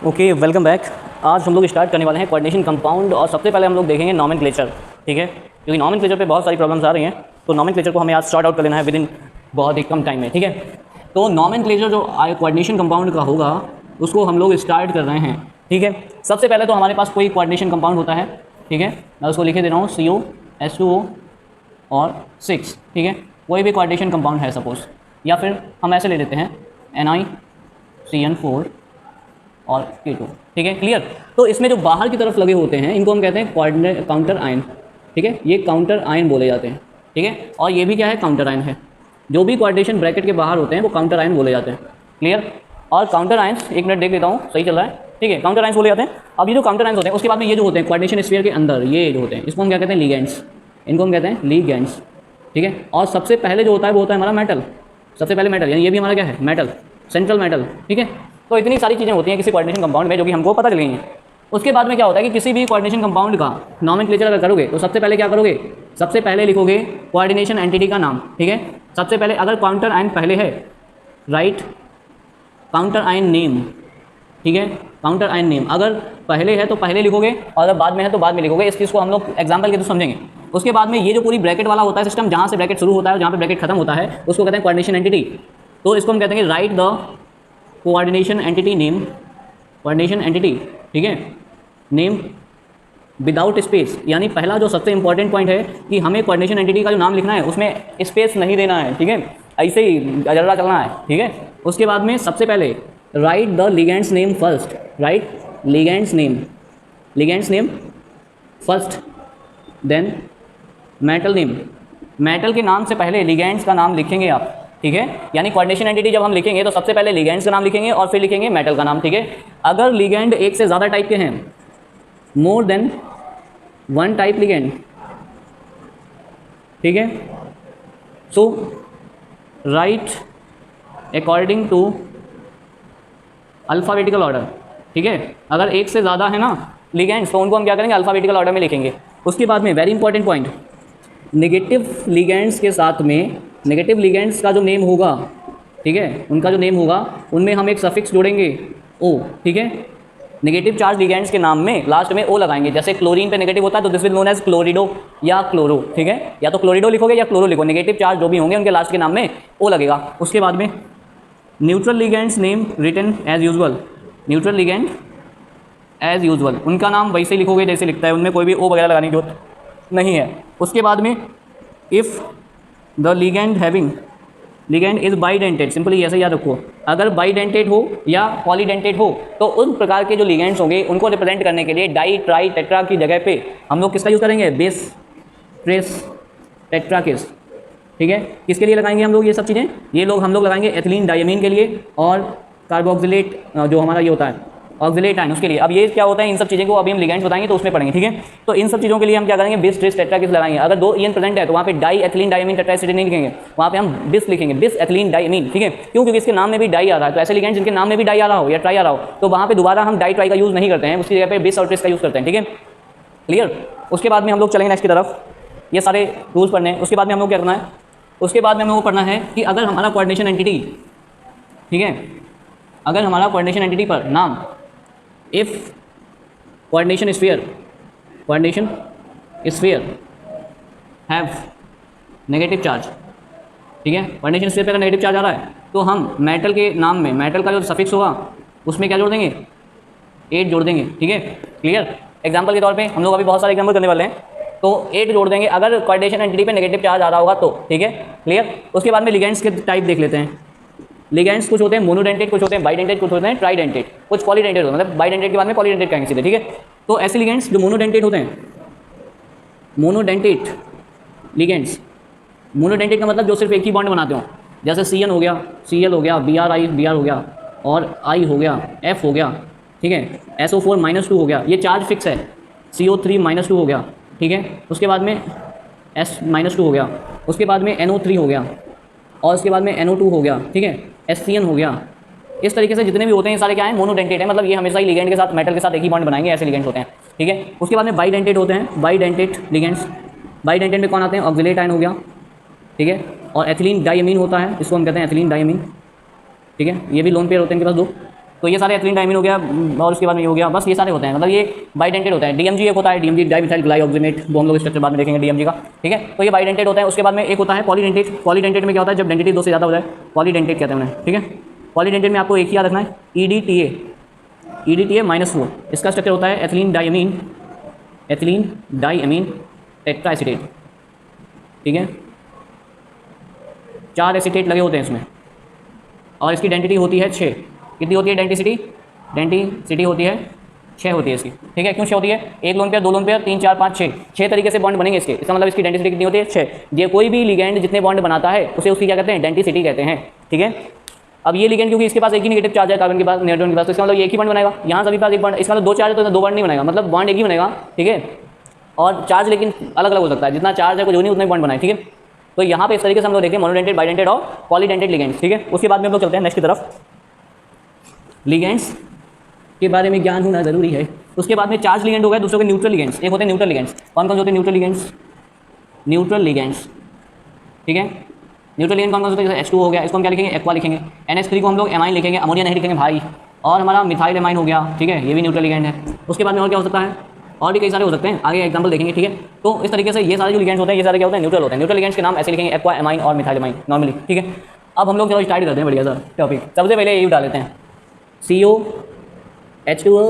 Okay, welcome back. आज हम लोग स्टार्ट करने वाले हैं कोऑर्डिनेशन कंपाउंड और सबसे पहले हम लोग देखेंगे नॉमेनक्लेचर। ठीक है, क्योंकि नॉमेनक्लेचर पे बहुत सारी प्रॉब्लम्स आ रही हैं, तो नॉमेनक्लेचर को हमें आज स्टार्ट आउट कर लेना है विद इन बहुत ही कम टाइम में। ठीक है, तो नॉमेनक्लेचर जो कोऑर्डिनेशन कंपाउंड का होगा उसको हम लोग स्टार्ट कर रहे हैं। ठीक है, सबसे पहले तो हमारे पास कोई कोऑर्डिनेशन कंपाउंड होता है। ठीक है, मैं उसको लिखे दे रहा हूँ COH2O और 6। ठीक है, कोई भी कोऑर्डिनेशन कंपाउंड है सपोज, या फिर हम ऐसे ले लेते हैं NiCN4 और K2। ठीक है, क्लियर। तो इसमें जो बाहर की तरफ लगे होते हैं इनको हम कहते हैं काउंटर आयन। ठीक है, ये काउंटर आयन बोले जाते हैं। ठीक है, और ये भी क्या है, काउंटर आयन है। जो भी कोऑर्डिनेशन ब्रैकेट के बाहर होते हैं वो काउंटर आयन बोले जाते हैं। क्लियर। और काउंटर आयन्स, एक मिनट देख लेता हूँ सही चल रहा है। ठीक है, काउंटर आयन्स बोले जाते हैं। अब ये जो काउंटर आयन्स होते हैं उसके बाद में ये जो होते हैं कोऑर्डिनेशन स्फीयर के अंदर ये जो होते हैं इसको हम क्या कहते हैं, लिगेंड्स। इनको हम कहते हैं लिगेंड्स। ठीक है, और सबसे पहले जो होता है वो होता है हमारा मेटल। सबसे पहले मेटल, यानी ये भी हमारा क्या है, मेटल, सेंट्रल मेटल। ठीक है, तो इतनी सारी चीज़ें होती हैं किसी कोऑर्डिनेशन कंपाउंड में जो कि हमको पता चल गई हैं। उसके बाद में क्या होता है कि किसी भी कोऑर्डिनेशन कंपाउंड का नॉमेनक्लेचर अगर करोगे तो सबसे पहले क्या करोगे, सबसे पहले लिखोगे कोऑर्डिनेशन एंटिटी का नाम। ठीक है, सबसे पहले अगर काउंटर आयन पहले है, राइट काउंटर आयन नेम। ठीक है, काउंटर आयन नेम अगर पहले है तो पहले लिखोगे, और अगर बाद में है तो बाद में लिखोगे। इस चीज़ को हम लोग एग्जाम्पल के तो समझेंगे। उसके बाद में ये जो पूरी ब्रैकेट वाला होता है सिस्टम, जहाँ से ब्रैकेट शुरू होता है और जहाँ पे ब्रैकेट खत्म होता है उसको कहते हैं कोऑर्डिनेशन एंटिटी। तो इसको हम कहते हैं right the coordination entity name, coordination entity. ठीक है, नेम विदाउट स्पेस, यानी पहला जो सबसे इंपॉर्टेंट पॉइंट है कि हमें कोऑर्डिनेशन एंटिटी का जो नाम लिखना है उसमें स्पेस नहीं देना है। ठीक है, ऐसे ही अजरा चलना है। ठीक है, उसके बाद में सबसे पहले write the ligands name first, write ligands name first, then metal name. Metal के नाम से पहले लिगेंड्स का नाम लिखेंगे आप। ठीक है, यानी कोऑर्डिनेशन एंटिटी जब हम लिखेंगे तो सबसे पहले लिगेंड्स का नाम लिखेंगे और फिर लिखेंगे मेटल का नाम। ठीक है, अगर लिगेंड एक से ज़्यादा टाइप के हैं, more than one type legend, ठीक है, so right according to alphabetical order. ठीक है, अगर एक से ज़्यादा है ना लिगेंड्स तो उनको हम क्या करेंगे, अल्फ़ाबेटिकल ऑर्डर में लिखेंगे। उसके बाद में very important point, negative ligands के साथ में, नेगेटिव लिगेंड्स का जो नेम होगा, ठीक है, उनका जो नेम होगा उनमें हम एक सफिक्स जोड़ेंगे O। ठीक है, नेगेटिव चार्ज लिगेंड्स के नाम में लास्ट में O लगाएंगे। जैसे क्लोरीन पे नेगेटिव होता है तो दिस विल नोन एज क्लोरिडो या क्लोरो। ठीक है, या तो क्लोरिडो लिखोगे या क्लोरो लिखो, नेगेटिव चार्ज जो भी होंगे उनके लास्ट के नाम में O लगेगा। उसके बाद में neutral ligands name written as usual, neutral ligand as usual, उनका नाम वैसे ही लिखोगे जैसे लिखता है, उनमें कोई भी O वगैरह लगाने की जरूरत नहीं है। उसके बाद में if the ligand having, ligand is bidentate, simply ऐसे याद रखो, अगर बाइडेंटेड हो या पॉलीडेंटेड हो तो उन प्रकार के जो लिगेंड्स होंगे उनको रिप्रेजेंट करने के लिए डाई ट्राई टेट्रा की जगह पे हम लोग किसका यूज़ करेंगे, बेस ट्रेस टेट्रा केस। ठीक है, किसके लिए लगाएंगे हम लोग ये सब चीज़ें, ये लोग हम लोग लगाएंगे एथिलीन डायमीन के लिए और कार्बोक्सिलेट जो हमारा ये होता है ऑक्सिलेट आयन उसके लिए। अब ये क्या होता है, इन सब चीज़ों को अभी हम लिगेंड्स बताएंगे तो उसमें पढ़ेंगे। ठीक है, तो इन सब चीज़ों के लिए हम क्या करेंगे, बिस ट्रेस टेट्रा किस लगाएंगे। अगर दो ईएन प्रेजेंट है तो वहाँ पे डाई एथिलीन डायमीन टेट्राएसिड नहीं लिखेंगे, वहाँ पे हम बिस लिखेंगे, बिस एथिलीन डायमीन। ठीक है, क्यों, क्योंकि इसके नाम में भी डाई आ रहा है। तो ऐसे लिगेंड्स जिनके नाम में भी डाई आ रहा हो या ट्राई आ रहा हो तो वहाँ पे दोबारा हम डाई ट्राई का यूज़ नहीं करते हैं, उसकी जगह पे बिस और ट्रेस का यूज़ करते हैं। ठीक है, क्लियर। उसके बाद में हम लोग चलेंगे नेक्स्ट की तरफ, ये सारे रूल्स पढ़ने हैं। उसके बाद में हम लोग क्या करना है, उसके बाद में हमें वो पढ़ना है कि अगर हमारा कोऑर्डिनेशन एंटिटी, ठीक है, अगर हमारा कोऑर्डिनेशन एंटिटी पर नाम if coordination sphere have negative charge, ठीक है, कोऑर्डिनेशन स्फीयर पे अगर नेगेटिव चार्ज आ रहा है तो हम मेटल के नाम में, मेटल का जो सफिक्स होगा उसमें क्या जोड़ देंगे, 8 जोड़ देंगे। ठीक है, क्लियर। एग्जांपल के तौर पे हम लोग अभी बहुत सारे एग्जांपल करने वाले हैं, तो 8 जोड़ देंगे अगर कोऑर्डिनेशन एंटिटी पे नेगेटिव चार्ज आ रहा होगा तो। ठीक है, क्लियर। उसके बाद में लिगेंड्स के टाइप देख लेते हैं। लिगेंड्स कुछ होते हैं मोनोडेंटेड, कुछ होते हैं बाइडेंटेड, कुछ होते हैं ट्राइडेंटेड, कुछ पॉलीडेंटेड होते हैं, मतलब बाइडेंटेड के बाद में पॉलीडेंटेड कहेंगे सीधे। ठीक है, तो ऐसे लिगेंड्स जो मोनोडेंटेड होते हैं, मोनोडेंटेड लिगेंड्स, मोनोडेंटेड का मतलब जो सिर्फ एक ही बॉन्ड बनाते हो, जैसे CN हो गया, Cl हो गया, Br हो गया और I हो गया, F हो गया। ठीक है, SO4 -2 हो गया, ये चार्ज फिक्स है। CO3 -2 हो गया। ठीक है, उसके बाद में S -2 हो गया, उसके बाद में NO3 हो गया और उसके बाद में NO2 हो गया। ठीक है, SCN हो गया। इस तरीके से जितने भी होते हैं सारे क्या हैं, मोनोडेंटेड है, मतलब ये हमेशा ही लिगेंड के साथ, मेटल के साथ एक ही बॉन्ड बनाएंगे, ऐसे लिगेंड्स होते हैं। ठीक है, उसके बाद में बाइडेंटेड होते हैं, बाइडेंटेड लिगेंड्स। बाइडेंटेड में कौन आते हैं, ऑक्सिलेट आयन हो गया। ठीक है, और एथिलीन डायमीन होता है, इसको हम कहते हैं एथिलीन डायमीन। ठीक है, ये भी लोन पेयर होते हैं इनके पास दो। तो ये सारे एथिलीन डायमीन हो गया और उसके बाद में ये हो गया, बस ये सारे होते हैं, मतलब ये बाइडेंटेड होता है। डीएमजी एक होता है, डीएमजी डाइमिथाइल ग्लाइऑक्सिनेट, वो हम लोग स्ट्रक्चर बाद में देखेंगे डीएमजी का, ठीक है। तो ये बाइडेंटेड होता है। उसके बाद में एक होता है पॉलीडेंटेड। पॉलीडेंटेड में क्या होता है, जब डेंसिटी 2 से ज़्यादा हो जाए पॉलीडेंटेड कहते हैं उन्हें, ठीक है। पॉलीडेंटेड में आपको एक ही याद रखना है, EDTA, EDTA -4, इसका स्ट्रक्चर होता है एथिलीन डाइएमीन टेट्राएसीटेट, ठीक है। 4 एसीटेट लगे होते हैं इसमें और इसकी डेंसिटी होती है 6। कितनी होती है डेंसिटी होती है 6 होती है इसकी, ठीक है। क्यों 6 होती है, 1 लोन पेयर, 2 लोन पेयर, 3 4 5 6 तरीके से बॉन्ड बनेंगे इसके, इसका मतलब इसकी डेंसिटी कितनी होती है 6। ये कोई भी लिगेंड जितने बॉन्ड बनाता है उसे उसकी क्या कहते हैं, डेंसिटी कहते हैं, ठीक है। अब ये लिगेंड क्योंकि इसके पास एक ही नेगेटिव चार्ज है कार्बन के पास, नाइट्रोजन के पास, तो इसका मतलब एक ही बॉन्ड बनाएगा। यहाँ सभी पास एक बॉन्ड, इसका मतलब 2 चार्ज है तो 2 बॉन्ड नहीं बनेगा, मतलब बॉन्ड एक ही बनेगा, ठीक है। और चार्ज लेकिन अलग अलग हो सकता है, जितना चार्ज है कुछ नहीं उतना ही बॉन्ड बनाए, ठीक है। तो यहाँ पे इस तरीके से हम लोग देखें मोनोडेंटेड, बाइडेंटेड और पॉलीडेंटेड लिगेंड्स, ठीक है। उसके बाद में हम लोग चलते हैं नेक्स्ट की तरफ। लिगेंड्स के बारे में ज्ञान होना जरूरी है। उसके बाद में चार्ज लिगेंड हो गए, दूसरों के न्यूट्रल लिगेंड्स। एक होते हैं न्यूट्रल लिगेंड्स। कौन कौन से होते हैं न्यूट्रल लिगेंड्स, ठीक है। न्यूट्रल लिगेंड कौन कौन से होते हैं, H2 हो गया, इसको हम क्या लिखेंगे, एक्वा लिखेंगे। NH3 को हम लोग एमाइन लिखेंगे, अमोनिया नहीं लिखेंगे भाई। और हमारा मिथाइल एमाइन हो गया, ठीक है, ये भी न्यूट्रल लिगेंड है। उसके बाद में और क्या हो सकता है, और भी कई सारे हो सकते हैं, आगे एग्जांपल देखेंगे, ठीक है। तो इस तरीके से ये सारे जो लिगेंड्स होते हैं, ये सारे क्या होते हैं, न्यूट्रल होते हैं। न्यूट्रल लिगेंड्स के नाम ऐसे लिखेंगे, एक्वा, एमाइन और मिथाइल एमाइन नॉर्मली, ठीक है। अब हम लोग चलो स्टार्ट करते हैं बढ़िया सा टॉपिक। सबसे पहले यही उठा लेते हैं, CO H2O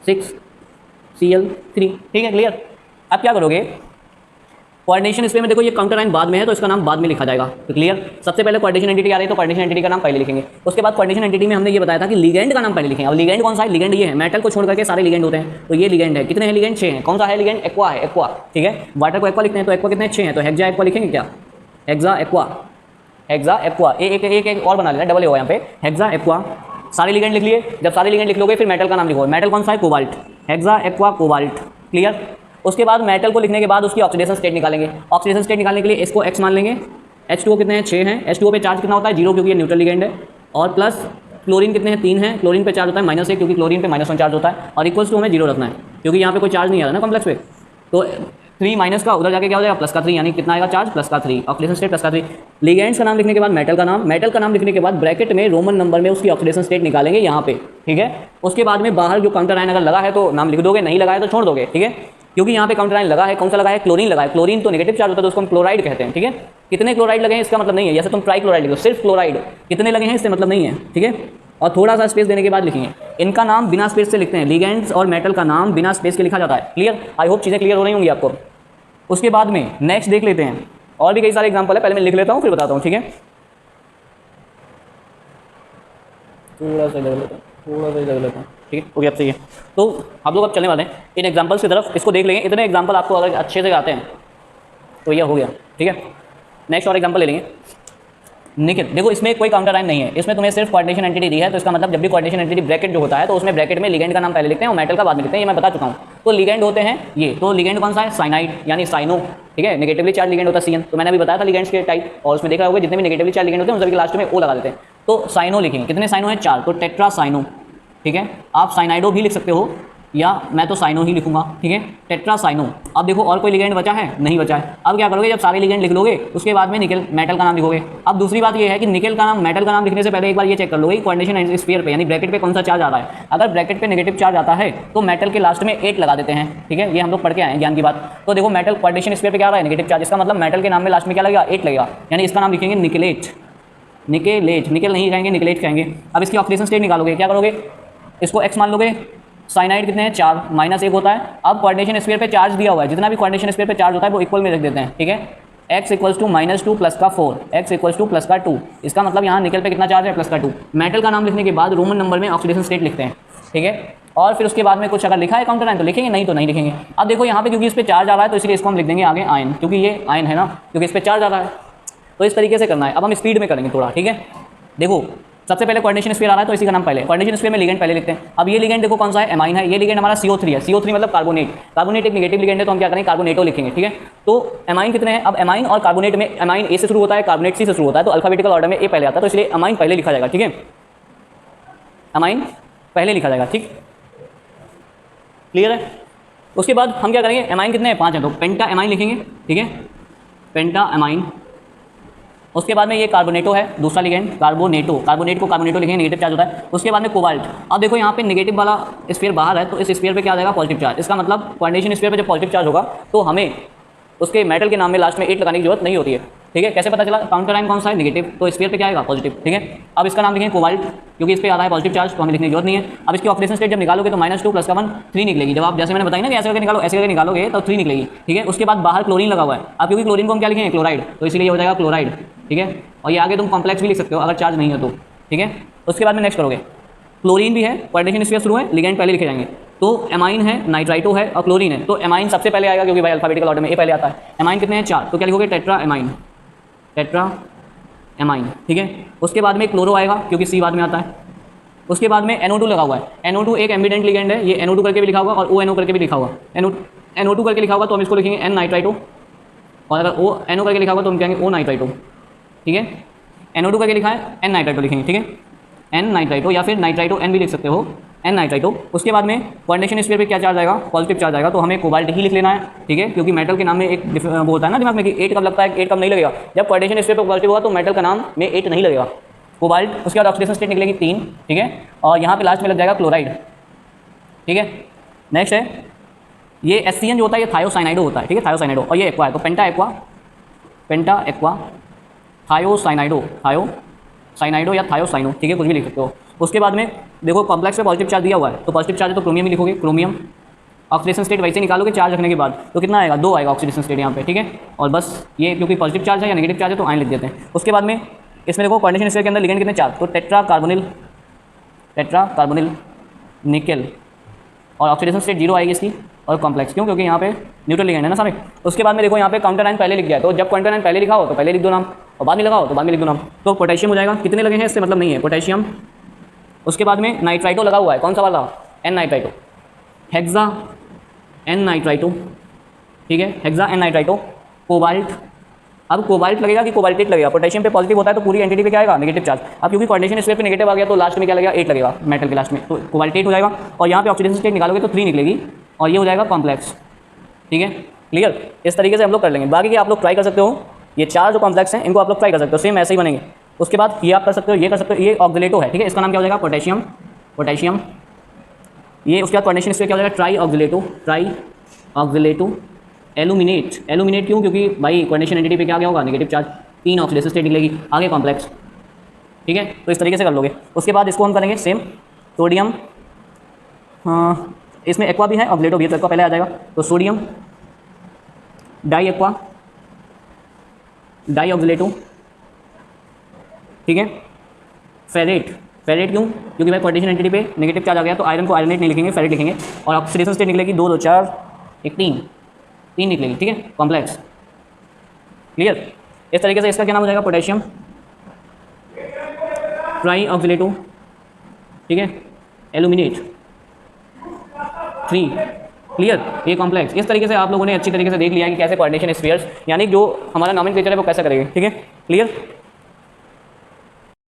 6Cl3, ठीक है, क्लियर। अब क्या करोगे, कोऑर्डिनेशन स्पेयर में देखो ये काउंटर आयन बाद में है तो इसका नाम बाद में लिखा जाएगा, तो क्लियर। सबसे पहले कोऑर्डिनेशन एंटिटी आ रही है तो कोऑर्डिनेशन एंटिटी का नाम पहले लिखेंगे। उसके बाद कोऑर्डिनेशन एंटिटी में हमने ये बताया था कि लिगेंड का नाम पहले लिखेंगे। अब लिगेंड कौन सा है, लिगेंड ये है, मेटल को छोड़ करके सारे लिगेंड होते हैं, तो ये लिगेंड है। कितने हैं लिगेंड, 6 हैं। कौन सा है लिगेंड, एक्वा है, एक्वा, ठीक है। वाटर को एक्वा लिखते हैं तो एक्वा कितने 6 हैं, तो हेक्सा एक्वा लिखेंगे क्या, हेक्सा एक्वा एक और बना लेना, डबल होगा यहाँ पे, हेक्सा एक्वा। सारे लिगेंड लिख लिए, जब सारे लिगेंड लिख लोगे फिर मेटल का नाम लिखो। मेटल कौन सा है, cobalt, hexa aqua cobalt, clear. उसके बाद मेटल को लिखने के बाद उसकी ऑक्सीडेशन स्टेट निकालेंगे। ऑक्सीडेशन स्टेट निकालने के लिए इसको X मान लेंगे। H2O कितने हैं, 6 हैं। H2O पे चार्ज कितना होता है, 0, क्योंकि ये न्यूट्रल लिगेंड है। और प्लस क्लोरीन कितने हैं, 3 हैं। क्लोरीन पे चार्ज होता है -1, क्योंकि क्लोरीन पे -1 चार्ज होता है। और इक्वल्स टू हमें 0 रखना है, क्योंकि यहाँ पे कोई चार्ज नहीं आ रहा ना कॉम्प्लेक्स पे। तो 3 माइनस का उधर जाके क्या हो जाएगा, प्लस का 3, यानी कितना आएगा चार्ज, प्लस का 3, ऑक्सीडेशन स्टेट प्लस का 3। लिगेंड्स का नाम लिखने के बाद मेटल का नाम लिखने के बाद ब्रैकेट में रोमन नंबर में उसकी ऑक्सीडेशन स्टेट निकालेंगे यहाँ पे, ठीक है। उसके बाद में बाहर जो काउंटर आयन अगर लगा है तो नाम लिख दोगे, नहीं लगा है तो छोड़ दोगे, ठीक है। क्योंकि यहाँ पे काउंटर आयन लगा है, कौन सा लगा है, क्लोरीन लगा है। क्लोरीन तो नेगेटिव चार्ज होता है तो उसको हम क्लोराइड कहते हैं, ठीक है। कितने क्लोराइड लगे हैं इसका मतलब नहीं है, जैसे तुम ट्राई क्लोराइड लिखो, सिर्फ क्लोराइड कितने लगे हैं इससे मतलब नहीं है, ठीक है। और थोड़ा सा स्पेस देने के बाद लिखेंगे। इनका नाम बिना स्पेस से लिखते हैं, लिगेंड्स और मेटल का नाम बिना स्पेस के लिखा जाता है, क्लियर। आई होप चीज़ें क्लियर हो रही होंगी आपको। उसके बाद में नेक्स्ट देख लेते हैं, और भी कई सारे एग्जाम्पल है, पहले मैं लिख लेता हूँ फिर बताता हूँ, ठीक है। थोड़ा सा जगह लेता हूँ, ठीक है, ओके, अब सही है। तो हम लोग अब चलने वाले हैं इन एग्जाम्पल्स की तरफ, इसको देख लेंगे। इतने एग्जाम्पल आपको अगर अच्छे से आते हैं तो ये हो गया, ठीक है। नेक्स्ट और एग्जाम्पल ले लेंगे, निकल। देखो इसमें कोई काउंटर आयन नहीं है, इसमें तुम्हें सिर्फ कोऑर्डिनेशन एंटिटी दी है, तो इसका मतलब जब भी कोऑर्डिनेशन एंटिटी ब्रैकेट जो होता है तो उसमें ब्रैकेट में लिगेंड का नाम पहले लिखते हैं और मेटल का बाद में लिखते हैं, ये मैं बता चुका हूँ। तो लिगेंड होते हैं ये, तो लिगेंड कौन सा है, साइनाइड यानी साइनो, ठीक है। नेगेटिवली चार्ज लिगेंड होता है CN, तो मैंने अभी बताया था लिगेंड्स के टाइप, और उसमें देखा होगा जितने भी नेगेटिवली चार्ज लिगेंड होते हैं उन सभी के लास्ट में O लगा देते हैं। तो साइनो लिखेंगे, कितने साइनो है, 4, तो टेट्रा साइनो, ठीक है। आप साइनाइडो भी लिख सकते हो या मैं तो साइनो ही लिखूंगा, ठीक है, टेट्रा साइनो। अब देखो और कोई लिगेंड बचा है, नहीं बचा है। अब क्या करोगे, जब सारे लिगेंड लिख लोगे उसके बाद में निकल मेटल का नाम लिखोगे। अब दूसरी बात ये है कि निकल का नाम, मेटल का नाम लिखने से पहले एक बार ये चेक कर लोगे कोऑर्डिनेशन स्फीयर पे यानी ब्रैकेट पे कौन सा चार्ज आ रहा है। अगर ब्रैकेट पे नेगेटिव चार्ज आता है तो मेटल के लास्ट में 8 लगा देते हैं, ठीक है। ये हम लोग पढ़ के आए हैं, ज्ञान की बात। तो देखो मेटल कोऑर्डिनेशन स्फीयर पे क्या आ रहा है, नेगेटिव चार्ज, इसका मतलब मेटल के नाम में लास्ट में क्या लगेगा, 8 लगेगा, यानी इसका नाम लिखेंगे निकलेट, निकल नहीं कहेंगे, निकलेट कहेंगे। अब इसकी ऑक्सीडेशन स्टेट निकालोगे, क्या करोगे, इसको X मान लोगे। साइनाइड कितने हैं, 4, -1 होता है। अब कोऑर्डिनेशन स्फीयर पे चार्ज दिया हुआ है, जितना भी कोऑर्डिनेशन स्फीयर पे चार्ज होता है वो इक्वल में रख देते हैं, ठीक है। X = -2 प्लस का 4, X = प्लस का 2, इसका मतलब यहाँ निकल पे कितना चार्ज है, प्लस का 2। मेटल का नाम लिखने के बाद रोमन नंबर में ऑक्सीडेशन स्टेट लिखते हैं, ठीक है। और फिर उसके बाद में कुछ अगर लिखा है काउंटर आयन तो लिखेंगे, नहीं तो नहीं लिखेंगे। अब देखो यहाँ पे क्योंकि इस पर चार्ज आ रहा है तो इसलिए इसको हम लिख देंगे आगे आयन, क्योंकि ये आयन है ना, क्योंकि इस पर चार्ज आ रहा है। तो इस तरीके से करना है। अब हम स्पीड में करेंगे थोड़ा, ठीक है। देखो सबसे पहले कोऑर्डिनेशन स्फीयर आ रहा है तो इसी का नाम पहले, कोऑर्डिनेशन स्फीयर में लिगेंड पहले लिखते हैं। अब ये लिगेंड देखो कौन सा है, एमाइन है। ये लिगेंड हमारा CO3 है, CO3 मतलब कार्बोनेट। कार्बोनेट एक नेगेटिव लिगेंड है तो हम क्या करेंगे, कार्बोनेटो लिखेंगे, ठीक है। तो एमाइन कितने हैं, अब एमाइन और कार्बोनेट में एमाइन A से शुरू होता है, कार्बोनेट C से शुरू होता है, तो अल्फाबेटिकल ऑर्डर में A पहले आता है, तो इसलिए एमाइन पहले लिखा जाएगा, ठीक है। एमाइन पहले लिखा जाएगा, ठीक, क्लियर है। उसके बाद हम क्या करेंगे, एमाइन कितने हैं, 5 हैं, तो पेंटा एमाइन लिखेंगे, ठीक है, पेंटा एमाइन। उसके बाद में ये कार्बोनेटो है, दूसरा लिगेंड कार्बोनेटो, कार्बोनेट को कार्बोनेटो लिखेंगे, नेगेटिव चार्ज होता है। उसके बाद में कोबाल्ट। अब देखो यहाँ पे नेगेटिव वाला स्फीयर बाहर है, तो इस स्फीयर पे क्या आ जाएगा, पॉजिटिव चार्ज। इसका मतलब कोऑर्डिनेशन स्फीयर पे जब पॉजिटिव चार्ज होगा तो हमें उसके मेटल के नाम में लास्ट में 8 लगाने की जरूरत नहीं होती है। ठीक है, कैसे पता चला, काउंटर आयन कौन सा है, नेगेटिव, तो स्फीयर पे क्या आएगा, पॉजिटिव। ठीक है, अब इसका नाम लिखेंगे कोबाल्ट, क्योंकि इस पे आ रहा है पॉजिटिव चार्ज, तो हमें लिखने की जरूरत नहीं है। अब इसकी ऑक्सीडेशन स्टेट जब निकालोगे तो -2 + 1 3 निकलेगी। जब आप जैसे मैंने बताया ना कि ऐसे करके निकालो, ऐसे करके निकालोगे तो 3 निकलेगी। ठीक है, उसके बाद बाहर क्लोरीन लगा हुआ है। अब क्योंकि क्लोरीन को हम क्या लिखेंगे, क्लोराइड, तो इसलिए हो जाएगा क्लोराइड। ठीक है, और ये आगे तुम कॉम्प्लेक्स भी लिख सकते हो अगर चार्ज नहीं है तो। ठीक है, उसके बाद में नेक्स्ट करोगे, क्लोरीन भी है, कोऑर्डिनेशन स्फीयर शुरू है, लिगेंड पहले लिखे जाएंगे। तो एमाइन है, नाइट्राइटो है और क्लोरीन है, तो एमाइन सबसे पहले आएगा क्योंकि भाई अल्फाबेटिकल ऑर्डर में ए पहले आता है। एमाइन कितने हैं, 4, तो क्या लिखोगे, टेट्रा एमाइन, टेट्रा एमाइन। ठीक है, उसके बाद में क्लोरो आएगा क्योंकि सी बाद में आता है। उसके बाद में NO2 लगा हुआ है। NO2 एक एम्बिडेंट लिगेंड है, ये NO2 करके भी लिखा होगा और ONO करके भी लिखा होगा। NO2 करके लिखा होगा तो हम इसको लिखेंगे N नाइट्राइटो, और अगर NO करके लिखा होगा तो हम कहेंगे O नाइट्राइटो। ठीक है, NO2 करके लिखा है, N नाइट्राइटो लिखेंगे। ठीक है, N नाइट्राइटो या फिर नाइट्राइटो N भी लिख सकते हो, N नाइट्राइटो। उसके बाद में कोऑर्डिनेशन स्फीयर पे क्या चार्ज आएगा, पॉजिटिव चार्ज आएगा, तो हमें कोबाल्ट ही लिख लेना है। ठीक है, क्योंकि मेटल के नाम में एक वो होता है ना दिमाग में कि 8 कब लगता है, 8 कब नहीं लगेगा। जब कोऑर्डिनेशन स्फीयर पे पॉजिटिव होगा तो मेटल का नाम में 8 नहीं लगेगा, कोबाल्ट। उसके बाद ऑक्सीडेशन स्टेट निकलेगी 3। ठीक है, और यहाँ पे लास्ट में लग जाएगा क्लोराइड। ठीक है, नेक्स्ट है ये HCN जो होता है ये थायोसाइनाइडो होता है। ठीक है, थायोसाइनाइडो, और ये एक्वा है, तो पेंटा एक्वा, पेंटा एक्वा थायोसाइनाइडो, थायोसाइनाइडो या थायोसाइनो। ठीक है, कुछ भी लिख सकते हो। उसके बाद में देखो कॉम्प्लेक्स पे पॉजिटिव चार्ज दिया हुआ है, तो पॉजिटिव चार्ज है तो क्रोमियम ही लिखोगे, क्रोमियम। ऑक्सीडेशन स्टेट वैसे निकालोगे चार्ज रखने के बाद, तो कितना आएगा, 2 आएगा ऑक्सीडेशन स्टेट यहाँ पे। ठीक है, और बस ये क्योंकि पॉजिटिव चार्ज है या नेगेटिव चार्ज है तो आयन लिख देते हैं। उसके बाद में इसमें देखो कोऑर्डिनेशन स्फीयर के अंदर लिगेंड कितने, 4, तो tetra carbonyl, tetra carbonyl nickel, और ऑक्सीडेशन स्टेट 0 आएगी इसकी, और कॉम्प्लेक्स क्यों, क्योंकि यहाँ पे न्यूट्रल लिगेंड है ना सारे। उसके बाद में देखो यहाँ पे काउंटर आयन पहले लिख गया, तो जब काउंटर आयन पहले लिखा हो तो पहले लिख दो नाम, और बाद में लगा हो तो बाद में लिख दो नाम। तो पोटेशियम हो जाएगा, कितने लगे हैं इससे मतलब नहीं है, पोटेशियम। उसके बाद में नाइट्राइटो लगा हुआ है, कौन सा वाला, N nitrito, hexa N nitrito. ठीक है, हेक्सा N नाइट्राइटो। कोबाल्ट, अब कोबाल्ट लगेगा कि कोबाल्टेट लगेगा, पोटेशियम पे पॉजिटिव होता है तो पूरी एंटिटी पे क्या आएगा, नेगेटिव चार्ज। अब क्योंकि कोऑर्डिनेशन स्फीयर पे नेगेटिव आ गया तो लास्ट में क्या लगेगा, 8 लगेगा मेटल के लास्ट में, तो कोबाल्टेट हो जाएगा। और यहाँ पे ऑक्सीडेशन स्टेट निकालोगे तो 3 निकलेगी, और ये हो जाएगा कॉम्प्लेक्स। ठीक है, क्लियर, इस तरीके से हम लोग कर लेंगे। बाकी के आप लोग ट्राई कर सकते हो, ये 4 जो कॉम्प्लेक्स हैं इनको आप लोग ट्राई कर सकते हो, सेम ऐसे ही बनेंगे। उसके बाद ये आप कर सकते हो, ये कर सकते हो, ये ऑक्सिलेटो है। ठीक है, इसका नाम क्या हो जाएगा, पोटेशियम, पोटेशियम। ये उसके बाद कोऑर्डिनेशन स्फीयर क्या हो जाएगा, ट्राई ऑक्सिलेटो, ट्राई ऑक्सिलेटो। एलुमिनेट, एलुमिनेट क्यों, क्योंकि भाई कोऑर्डिनेशन एंटिटी पे क्या गया होगा, नेगेटिव चार्ज, 3 ऑक्सीडेशन स्टेट निकलेगी, आगे कॉम्प्लेक्स। ठीक है, तो इस तरीके से कर लोगे। उसके बाद इसको हम करेंगे सेम, सोडियम, इसमें एक्वा भी है, ऑक्सिलेटो भी है, तो एक्वा पहले आ जाएगा, तो सोडियम डाई एक्वा, डाई ऑक्सिलेटो। ठीक है, फेरेट, फेरेट क्यों, क्योंकि भाई कोऑर्डिनेशन एंटिटी पे नेगेटिव चार्ज आ गया तो आयरन को आयरनेट नहीं लिखेंगे, फेरेट लिखेंगे। और ऑक्सीडेशन स्टेट निकलेगी 2 2 4 1 3 निकलेगी। ठीक है, कॉम्प्लेक्स, क्लियर। इस तरीके से इसका क्या नाम हो जाएगा, पोटेशियम ट्राई ऑक्सिलेटो। ठीक है, एलुमिनेट 3, क्लियर, ये कॉम्प्लेक्स। इस तरीके से आप लोगों ने अच्छी तरीके से देख लिया कि कैसे कोऑर्डिनेशन स्फीयर्स यानी जो हमारा नॉमेनक्लेचर है वो कैसे करेंगे। ठीक है, क्लियर।